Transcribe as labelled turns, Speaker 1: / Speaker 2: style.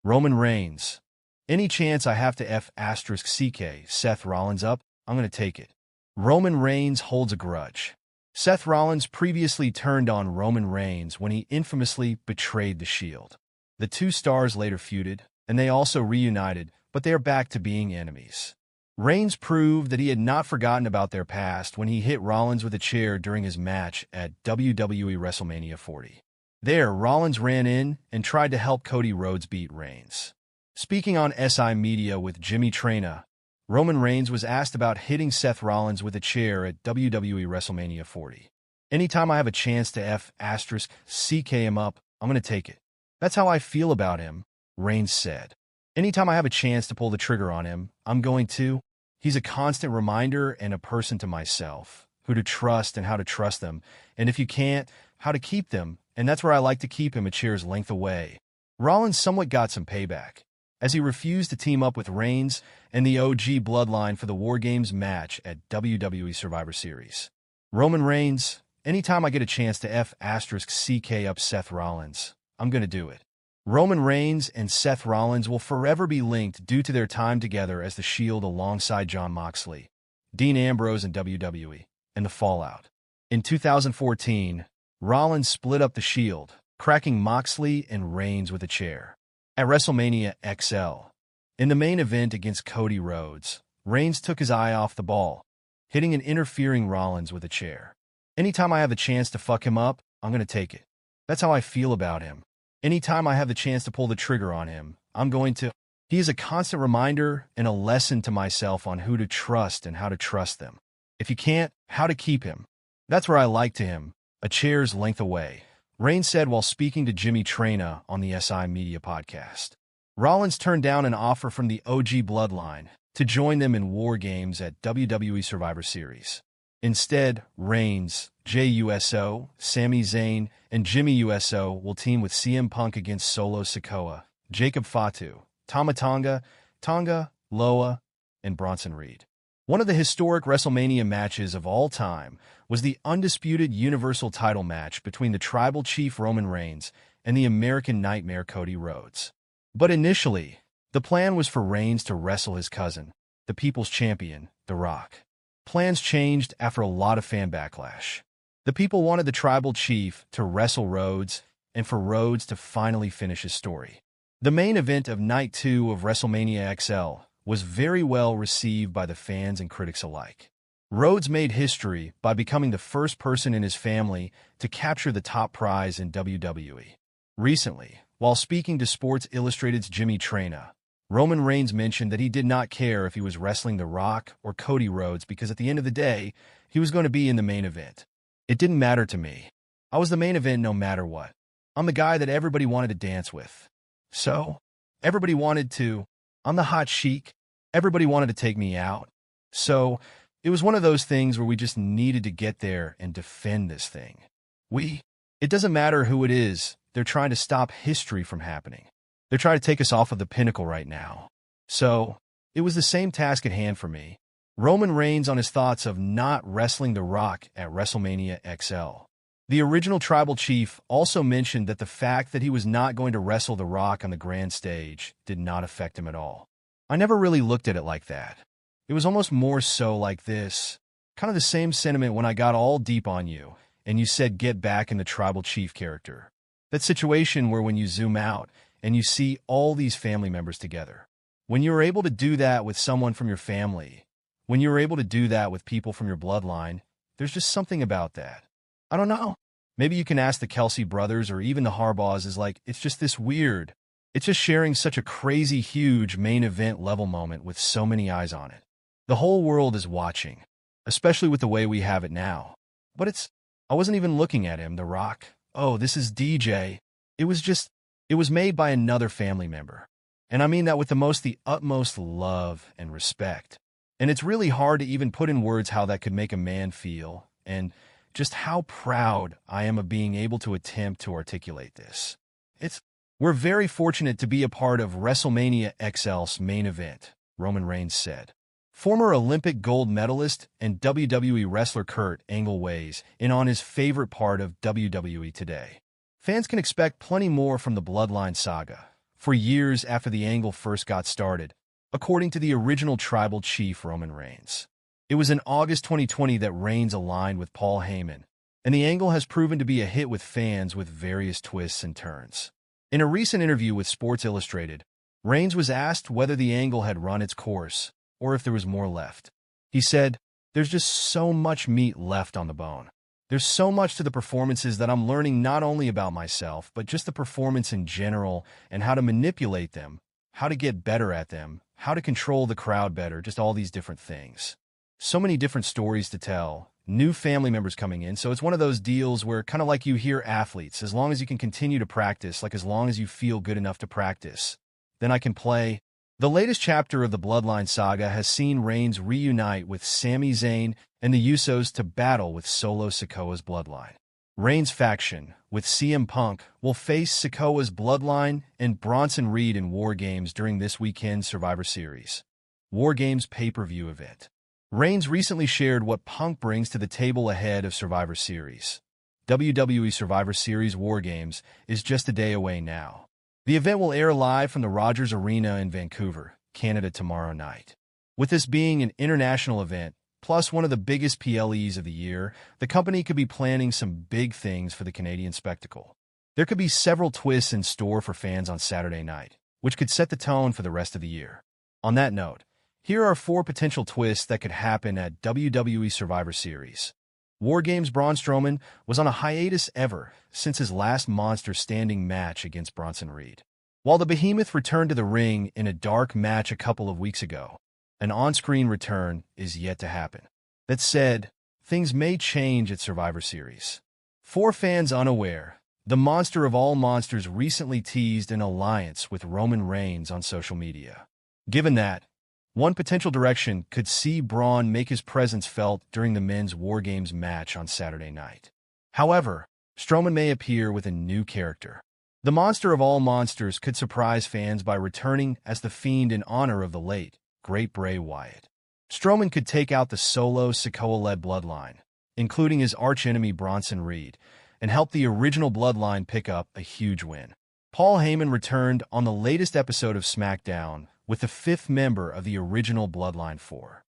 Speaker 1: Roman Reigns. Any chance I have to F***CK Seth Rollins up, I'm gonna take it. Roman Reigns holds a grudge. Seth Rollins previously turned on Roman Reigns when he infamously betrayed the Shield. The two stars later feuded, and they also reunited, but they are back to being enemies. Reigns proved that he had not forgotten about their past when he hit Rollins with a chair during his match at WWE WrestleMania 40. There, Rollins ran in and tried to help Cody Rhodes beat Reigns. Speaking on SI Media with Jimmy Trina, Roman Reigns was asked about hitting Seth Rollins with a chair at WWE WrestleMania 40. Anytime I have a chance to F***CK him up, I'm going to take it. That's how I feel about him, Reigns said. Anytime I have a chance to pull the trigger on him, I'm going to. He's a constant reminder and a person to myself, who to trust and how to trust them, and if you can't, how to keep them, and that's where I like to keep him a chair's length away. Rollins somewhat got some payback, as he refused to team up with Reigns and the OG Bloodline for the War Games match at WWE Survivor Series. Roman Reigns, anytime I get a chance to F***CK up Seth Rollins, I'm gonna do it. Roman Reigns and Seth Rollins will forever be linked due to their time together as the Shield alongside Jon Moxley, Dean Ambrose in WWE, and the Fallout. In 2014, Rollins split up the Shield, cracking Moxley and Reigns with a chair. At WrestleMania XL, in the main event against Cody Rhodes, Reigns took his eye off the ball, hitting and interfering Rollins with a chair. Anytime I have a chance to fuck him up, I'm gonna take it. That's how I feel about him. Anytime I have the chance to pull the trigger on him, I'm going to. He is a constant reminder and a lesson to myself on who to trust and how to trust them. If you can't, how to keep him. That's where I like to him, a chair's length away, Reigns said while speaking to Jimmy Trina on the SI Media podcast. Rollins turned down an offer from the OG Bloodline to join them in War Games at WWE Survivor Series. Instead, Reigns, Jey Uso, Sami Zayn, and Jimmy Uso will team with CM Punk against Solo Sikoa, Jacob Fatu, Tama Tonga, Loa, and Bronson Reed. One of the historic WrestleMania matches of all time was the undisputed Universal title match between the Tribal Chief Roman Reigns and the American Nightmare Cody Rhodes. But initially, the plan was for Reigns to wrestle his cousin, the People's Champion, The Rock. Plans changed after a lot of fan backlash. The people wanted the Tribal Chief to wrestle Rhodes and for Rhodes to finally finish his story. The main event of Night 2 of WrestleMania XL was very well received by the fans and critics alike. Rhodes made history by becoming the first person in his family to capture the top prize in WWE. Recently, while speaking to Sports Illustrated's Jimmy Trina, Roman Reigns mentioned that he did not care if he was wrestling The Rock or Cody Rhodes because at the end of the day, he was going to be in the main event. It didn't matter to me. I was the main event no matter what. I'm the guy that everybody wanted to dance with. So, everybody wanted to. I'm the hot chic. Everybody wanted to take me out. So, it was one of those things where we just needed to get there and defend this thing. It doesn't matter who it is, they're trying to stop history from happening. They're trying to take us off of the pinnacle right now. So, it was the same task at hand for me. Roman Reigns on his thoughts of not wrestling The Rock at WrestleMania XL. The original Tribal Chief also mentioned that the fact that he was not going to wrestle The Rock on the grand stage did not affect him at all. I never really looked at it like that. It was almost more so like this. Kind of the same sentiment when I got all deep on you, and you said get back in the Tribal Chief character. That situation where when you zoom out, and you see all these family members together. When you're able to do that with someone from your family, when you're able to do that with people from your bloodline, there's just something about that. I don't know. Maybe you can ask the Kelsey brothers or even the Harbaughs is like, it's just this weird. It's just sharing such a crazy, huge main event level moment with so many eyes on it. The whole world is watching, especially with the way we have it now. But I wasn't even looking at him, The Rock. Oh, this is DJ. It was made by another family member. And I mean that with the utmost love and respect. And it's really hard to even put in words how that could make a man feel, and just how proud I am of being able to attempt to articulate this. We're very fortunate to be a part of WrestleMania XL's main event, Roman Reigns said. Former Olympic gold medalist and WWE wrestler Kurt Angle weighs in on his favorite part of WWE today. Fans can expect plenty more from the Bloodline saga, for years after the angle first got started, according to the original tribal chief Roman Reigns. It was in August 2020 that Reigns aligned with Paul Heyman, and the angle has proven to be a hit with fans with various twists and turns. In a recent interview with Sports Illustrated, Reigns was asked whether the angle had run its course or if there was more left. He said, "There's just so much meat left on the bone. There's so much to the performances that I'm learning not only about myself, but just the performance in general and how to manipulate them, how to get better at them, how to control the crowd better, just all these different things." So many different stories to tell, new family members coming in, so it's one of those deals where kind of like you hear athletes, as long as you can continue to practice, like as long as you feel good enough to practice, then I can play. The latest chapter of the Bloodline saga has seen Reigns reunite with Sami Zayn and the Usos to battle with Solo Sikoa's Bloodline. Reigns' faction, with CM Punk, will face Sikoa's Bloodline and Bronson Reed in War Games during this weekend's Survivor Series War Games pay-per-view event. Reigns recently shared what Punk brings to the table ahead of Survivor Series. WWE Survivor Series War Games is just a day away now. The event will air live from the Rogers Arena in Vancouver, Canada tomorrow night. With this being an international event, plus one of the biggest PLEs of the year, the company could be planning some big things for the Canadian spectacle. There could be several twists in store for fans on Saturday night, which could set the tone for the rest of the year. On that note, here are 4 potential twists that could happen at WWE Survivor Series. War Games. Braun Strowman was on a hiatus ever since his last monster standing match against Bronson Reed. While the Behemoth returned to the ring in a dark match a couple of weeks ago, an on-screen return is yet to happen. That said, things may change at Survivor Series. For fans unaware, the monster of all monsters recently teased an alliance with Roman Reigns on social media. Given that, one potential direction could see Braun make his presence felt during the men's War Games match on Saturday night. However, Strowman may appear with a new character. The monster of all monsters could surprise fans by returning as the Fiend in honor of the late, great Bray Wyatt. Strowman could take out the Solo Sikoa-led Bloodline, including his archenemy Bronson Reed, and help the original Bloodline pick up a huge win. Paul Heyman returned on the latest episode of SmackDown with the 5th member of the original Bloodline 4.